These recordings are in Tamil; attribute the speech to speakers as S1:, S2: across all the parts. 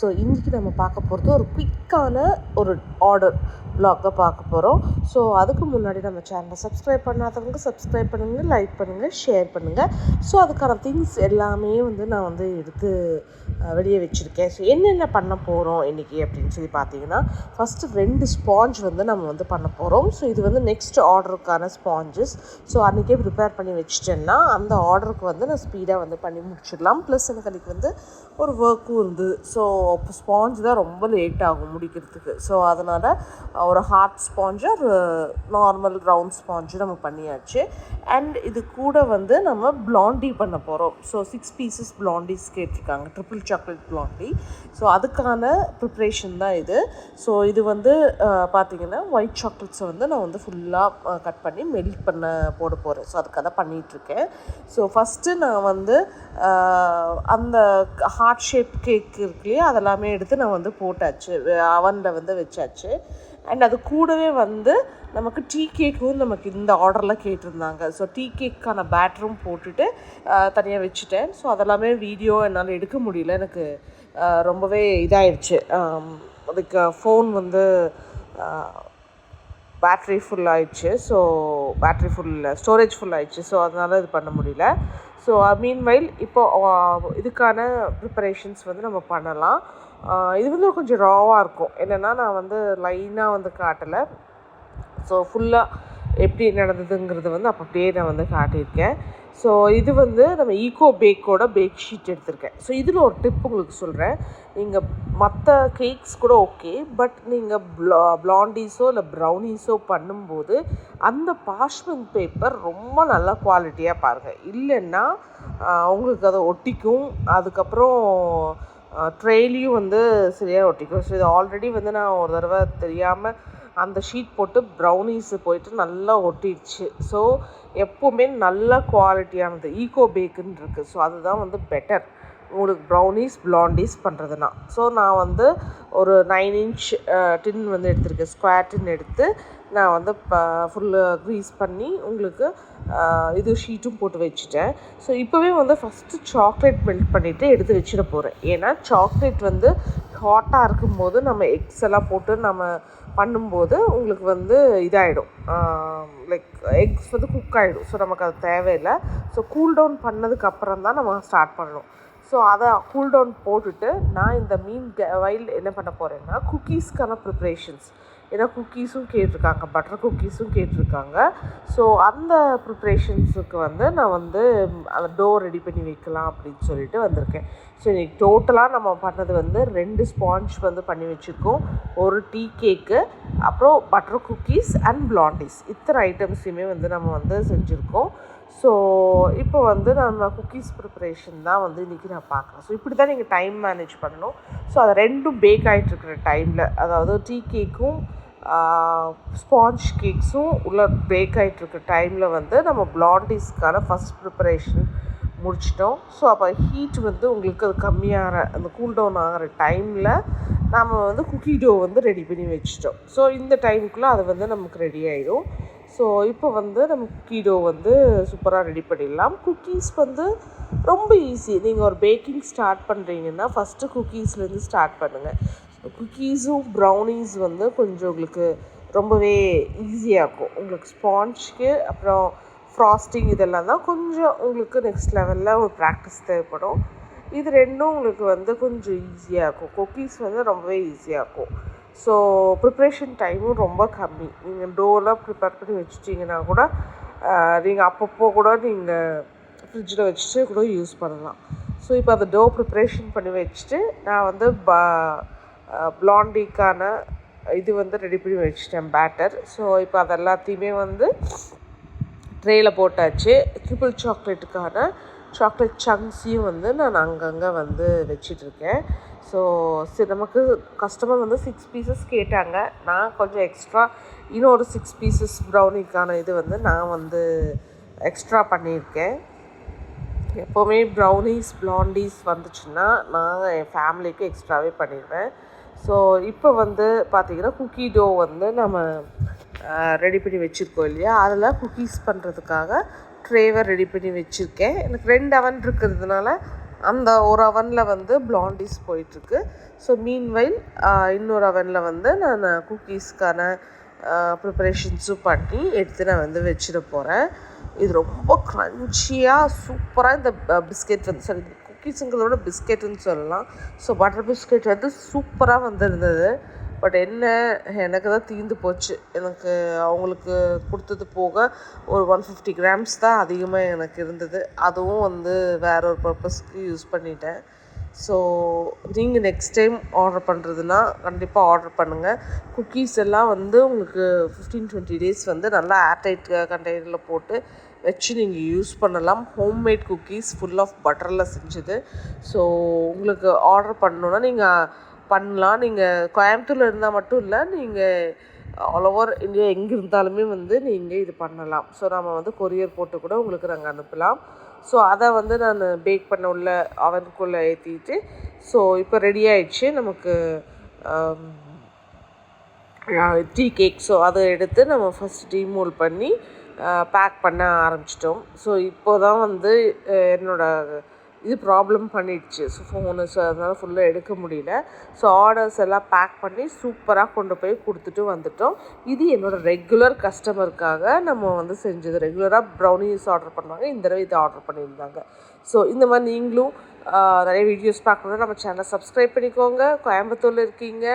S1: ஸோ இன்றைக்கி நம்ம பார்க்க போகிறது ஒரு குயிக்கான ஒரு ஆர்டர் vlog தான் பார்க்க போகிறோம். ஸோ அதுக்கு முன்னாடி நம்ம சேனலை சப்ஸ்கிரைப் பண்ணாதவங்க சப்ஸ்கிரைப் பண்ணுங்கள், லைக் பண்ணுங்கள், ஷேர் பண்ணுங்கள். ஸோ அதுக்கான திங்ஸ் எல்லாமே நான் எடுத்து வெளியே வச்சுருக்கேன். ஸோ என்னென்ன பண்ண போகிறோம் இன்றைக்கி அப்படின்னு சொல்லி பார்த்தீங்கன்னா, ஃபஸ்ட்டு 2 ஸ்பாஞ்ச் நம்ம பண்ண போகிறோம். ஸோ இது நெக்ஸ்ட் ஆர்டருக்கான ஸ்பாஞ்சஸ். ஸோ அன்றைக்கே ப்ரிப்பேர் பண்ணி வச்சுட்டேன்னா அந்த ஆர்டருக்கு நான் ஸ்பீடாக பண்ணி முடிச்சிடலாம். ப்ளஸ் எனக்கு அன்றைக்கி ஒரு ஒர்க்கும் இருந்தது. ஸோ ஸ்பாஞ்ச் தான் ரொம்ப லேட் ஆகும் முடிக்கிறதுக்கு. ஸோ அதனால் ஒரு ஹார்ட் ஸ்பாஞ்சு, ஒரு நார்மல் ரவுண்ட் ஸ்பாஞ்சு நம்ம பண்ணியாச்சு. அண்ட் இது கூட நம்ம பிளாண்டி பண்ண போகிறோம். ஸோ 6 பீசஸ் பிளாண்டிஸ் கேட்டிருக்காங்க, ட்ரிபிள் சாக்லேட் பிளாண்டி. ஸோ அதுக்கான ப்ரிப்ரேஷன் தான் இது. ஸோ இது பார்த்திங்கன்னா ஒயிட் சாக்லேட்ஸை நான் ஃபுல்லாக கட் பண்ணி மெல்ட் பண்ண போட போகிறேன். ஸோ அதுக்காக தான் பண்ணிகிட்ருக்கேன். ஸோ ஃபஸ்ட்டு நான் அந்த ஹார்ட் ஷேப் கேக் இருக்கு இல்லையா, அதெல்லாமே எடுத்து நான் போட்டாச்சு, அவனில் வச்சாச்சு. அண்ட் அது கூடவே நமக்கு டீ கேக்கும் நமக்கு இந்த ஆர்டரில் கேட்டிருந்தாங்க. ஸோ டீ கேக்கான பேட்டரும் போட்டுட்டு தனியாக வச்சுட்டேன். ஸோ அதெல்லாமே வீடியோ என்னால் எடுக்க முடியல, எனக்கு ரொம்பவே இதாகிடுச்சு. அதுக்கு ஃபோன் பேட்ரி ஃபுல் ஆயிடுச்சு. ஸோ பேட்ரி ஸ்டோரேஜ் ஃபுல் ஆயிடுச்சு. ஸோ அதனால் இது பண்ண முடியல. ஸோ மீன்வைல் இப்போது இதுக்கான ப்ரிப்பரேஷன்ஸ் நம்ம பண்ணலாம். இது கொஞ்சம் ராவாக இருக்கும். என்னென்னா நான் லைனாக காட்டலை. ஸோ ஃபுல்லாக எப்படி நடந்ததுங்கிறது அப்போ அப்படியே நான் காட்டியிருக்கேன். ஸோ இது நம்ம ஈகோ பேக்கோட பேக் ஷீட் எடுத்திருக்கேன். ஸோ இதில் ஒரு டிப் உங்களுக்கு சொல்கிறேன். நீங்கள் மற்ற கேக்ஸ் கூட ஓகே, பட் நீங்கள் பிளாண்டீஸோ இல்லை ப்ரௌனீஸோ பண்ணும்போது அந்த பார்ச்மெண்ட் பேப்பர் ரொம்ப நல்ல குவாலிட்டியாக பாருங்கள். இல்லைன்னா உங்களுக்கு அதை ஒட்டிக்கும். அதுக்கப்புறம் ட்ரெயிலையும் சரியாக ஒட்டிக்கும். ஸோ இது ஆல்ரெடி நான் ஒரு தடவை தெரியாமல் அந்த ஷீட் போட்டு ப்ரௌனீஸு போயிட்டு நல்லா ஒட்டிடுச்சு. ஸோ எப்போவுமே நல்ல குவாலிட்டியானது ஈகோ பேக்குன்னு இருக்குது. ஸோ அதுதான் பெட்டர் உங்களுக்கு ப்ரௌனீஸ் பிளாண்டீஸ் பண்ணுறதுனா. ஸோ நான் ஒரு 9 inch டின் எடுத்திருக்கேன். ஸ்கொயர் டின் எடுத்து நான் ஃபுல்லு க்ரீஸ் பண்ணி உங்களுக்கு இது ஷீட்டும் போட்டு வச்சுட்டேன். ஸோ இப்போவே ஃபஸ்ட்டு சாக்லேட் மெல்ட் பண்ணிவிட்டு எடுத்து வச்சிட போகிறேன். ஏன்னா சாக்லேட் ஹாட்டாக இருக்கும்போது நம்ம எக்ஸ் எல்லாம் போட்டு நம்ம பண்ணும்போது உங்களுக்கு இதாகிடும், லைக் எக்ஸ் குக் ஆகிடும். ஸோ நமக்கு அது தேவையில்லை. ஸோ கூல் டவுன் பண்ணதுக்கப்புறம் தான் நம்ம ஸ்டார்ட் பண்ணணும். ஸோ அதை கூல் டவுன் போட்டுட்டு நான் இந்த வயல் என்ன பண்ண போகிறேன்னா குக்கீஸ்க்கான ப்ரிப்ரேஷன்ஸ். ஏன்னா குக்கீஸும் கேட்டிருக்காங்க, பட்டர் குக்கீஸும் கேட்டிருக்காங்க. ஸோ அந்த ப்ரிப்ரேஷன்ஸுக்கு நான் அந்த டோ ரெடி பண்ணி வைக்கலாம் அப்படின்னு சொல்லிட்டு வந்திருக்கேன். ஸோ இன்றைக்கி டோட்டலாக நம்ம பண்ணது 2 ஸ்பாஞ்ச் பண்ணி வச்சுருக்கோம், ஒரு டீ கேக்கு, அப்புறம் பட்டர் குக்கீஸ் அண்ட் பிளாண்டீஸ். இத்தனை ஐட்டம்ஸையுமே நம்ம செஞ்சுருக்கோம். ஸோ இப்போ நம்ம குக்கீஸ் ப்ரிப்பரேஷன் தான் இன்றைக்கி நான் பார்க்குறேன். ஸோ இப்படி தான் நீங்கள் டைம் மேனேஜ் பண்ணணும். ஸோ அதை 2ம் பேக் ஆகிட்டுருக்கிற டைமில், அதாவது டீ கேக்கும் ஸ்பாஞ்ச் கேக்ஸும் உள்ள பேக் ஆகிட்டுருக்க டைமில் நம்ம பிளாண்டீஸ்க்கான ஃபஸ்ட் ப்ரிப்பரேஷன் முடிச்சிட்டோம். ஸோ அப்போ ஹீட் உங்களுக்கு அது கம்மியாகிற அந்த கூல் டவுன் ஆகிற டைமில் நம்ம குக்கி டோ ரெடி பண்ணி வச்சிட்டோம். ஸோ இந்த டைமுக்குள்ளே அது நமக்கு ரெடி ஆகிடும். ஸோ இப்போ நம்ம குக்கி டோ சூப்பராக ரெடி பண்ணிடலாம். குக்கீஸ் ரொம்ப ஈஸி. நீங்கள் ஒரு பேக்கிங் ஸ்டார்ட் பண்ணுறீங்கன்னா ஃபஸ்ட்டு குக்கீஸ்லேருந்து ஸ்டார்ட் பண்ணுங்கள். குக்கீஸும் ப்ரௌனீஸ் கொஞ்சம் உங்களுக்கு ரொம்பவே ஈஸியாக இருக்கும். உங்களுக்கு ஸ்பாஞ்சுக்கு அப்புறம் ஃப்ராஸ்டிங் இதெல்லாம் தான் கொஞ்சம் உங்களுக்கு நெக்ஸ்ட் லெவலில் ஒரு ப்ராக்டிஸ் தேவைப்படும். இது 2ம் உங்களுக்கு கொஞ்சம் ஈஸியாக இருக்கும். குக்கீஸ் ரொம்பவே ஈஸியாக இருக்கும். ஸோ ப்ரிப்ரேஷன் டைமும் ரொம்ப கம்மி. நீங்கள் டோலாம் ப்ரிப்பேர் பண்ணி வச்சுட்டிங்கன்னா கூட நீங்கள் அப்பப்போ கூட நீங்கள் ஃப்ரிட்ஜில் வச்சுட்டு கூட யூஸ் பண்ணலாம். ஸோ இப்போ அந்த டோ ப்ரிப்ரேஷன் பண்ணி வச்சுட்டு நான் பிளாண்டிக்கான இது ரெடி பண்ணி வச்சுட்டேன், பேட்டர். ஸோ இப்போ அது எல்லாத்தையுமே ட்ரேயில் போட்டாச்சு. ட்ரிபிள் சாக்லேட்டுக்கான சாக்லேட் சங்க்ஸையும் நான் அங்கங்கே வச்சிட்ருக்கேன். ஸோ நமக்கு கஸ்டமர் 6 பீசஸ் கேட்டாங்க. நான் கொஞ்சம் எக்ஸ்ட்ரா இன்னொரு 6 பீசஸ் ப்ரௌனிக்கான இது நான் எக்ஸ்ட்ரா பண்ணியிருக்கேன். எப்போவுமே ப்ரௌனீஸ் பிளாண்டீஸ் வந்துச்சுன்னா நான் என் ஃபேமிலிக்கு எக்ஸ்ட்ராவே பண்ணிடுவேன். ஸோ இப்போ பார்த்திங்கன்னா குக்கி டோ நம்ம ரெடி பண்ணி வச்சுருக்கோம் இல்லையா, அதில் குக்கீஸ் பண்ணுறதுக்காக ட்ரேவை ரெடி பண்ணி வச்சுருக்கேன். எனக்கு 2 அவன் இருக்கிறதுனால அந்த ஒரு அவனில் வந்து பிளாண்டிஸ் போயிட்டுருக்கு. ஸோ மீன்வைல் இன்னொரு அவனில் வந்து நான் குக்கீஸ்க்கான ப்ரிப்பரேஷன்ஸும் பண்ணி எடுத்து நான் வந்து வச்சிட போகிறேன். இது ரொம்ப க்ரன்ச்சியாக சூப்பராக இந்த பிஸ்கெட் வந்து சரி குக்கீஸுங்கிறத விட பிஸ்கெட்டுன்னு சொல்லலாம். ஸோ பட்டர் பிஸ்கெட் வந்து சூப்பராக வந்திருந்தது. பட் என்ன எனக்கு தான் தீர்ந்து போச்சு. எனக்கு அவங்களுக்கு கொடுத்தது போக ஒரு 150 கிராம்ஸ் தான் அதிகமாக எனக்கு இருந்தது. அதுவும் வந்து வேற ஒரு பர்பஸ்க்கு யூஸ் பண்ணிட்டேன். ஸோ நீங்கள் நெக்ஸ்ட் டைம் ஆர்டர் பண்ணுறதுனா கண்டிப்பாக ஆர்டர் பண்ணுங்கள். குக்கீஸ் எல்லாம் வந்து உங்களுக்கு 15-20 டேஸ் வந்து நல்லா ஏர்டைட் கண்டெய்னரில் போட்டு வச்சு நீங்கள் யூஸ் பண்ணலாம். ஹோம்மேட் குக்கீஸ் ஃபுல் ஆஃப் பட்டரில் செஞ்சது. ஸோ உங்களுக்கு ஆர்டர் பண்ணணுன்னா நீங்கள் பண்ணலாம். நீங்கள் கோயம்புத்தூரில் இருந்தால் மட்டும் இல்லை, நீங்கள் ஆல் ஓவர் இந்தியா எங்கே இருந்தாலுமே வந்து நீங்கள் இது பண்ணலாம். ஸோ நம்ம வந்து கொரியர் போட்டு கூட உங்களுக்கு நாங்கள் அனுப்பலாம். ஸோ அதை வந்து நான் பேக் பண்ண உள்ள அவனுக்குள்ளே ஏற்றிட்டு ஸோ இப்போ ரெடி ஆயிடுச்சு நமக்கு டீ கேக். ஸோ அதை எடுத்து நம்ம ஃபஸ்ட் டீமோல்ட் பண்ணி பேக் பண்ண ஆரம்பிச்சிட்டோம். ஸோ இப்போ தான் வந்து என்னோடய இது ப்ராப்ளம் பண்ணிடுச்சு. ஸோ ஃபோனு ஸோ அதனால் ஃபுல்லாக எடுக்க முடியல. ஸோ ஆர்டர்ஸ் எல்லாம் பேக் பண்ணி சூப்பராக கொண்டு போய் கொடுத்துட்டு வந்துட்டோம். இது என்னோடய ரெகுலர் கஸ்டமருக்காக நம்ம வந்து செஞ்சது. ரெகுலராக ப்ரௌனிஸ் ஆர்டர் பண்ணுவாங்க, இந்த தடவை இது ஆர்டர் பண்ணியிருந்தாங்க. ஸோ இந்த மாதிரி நீங்களும் நிறைய வீடியோஸ் பார்க்கணுன்னா நம்ம சேனலை சப்ஸ்கிரைப் பண்ணிக்கோங்க. கோயம்புத்தூரில் இருக்கீங்க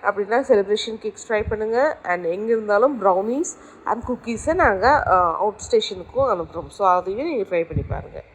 S1: அப்படின்னா செலிப்ரேஷன் கேக்ஸ் ட்ரை பண்ணுங்கள். அண்ட் எங்கே இருந்தாலும் ப்ரௌனிஸ் அண்ட் குக்கீஸை நாங்கள் அவுட் ஸ்டேஷனுக்கும் அனுப்புகிறோம். ஸோ அதையும் நீங்கள் ட்ரை பண்ணி பாருங்கள்.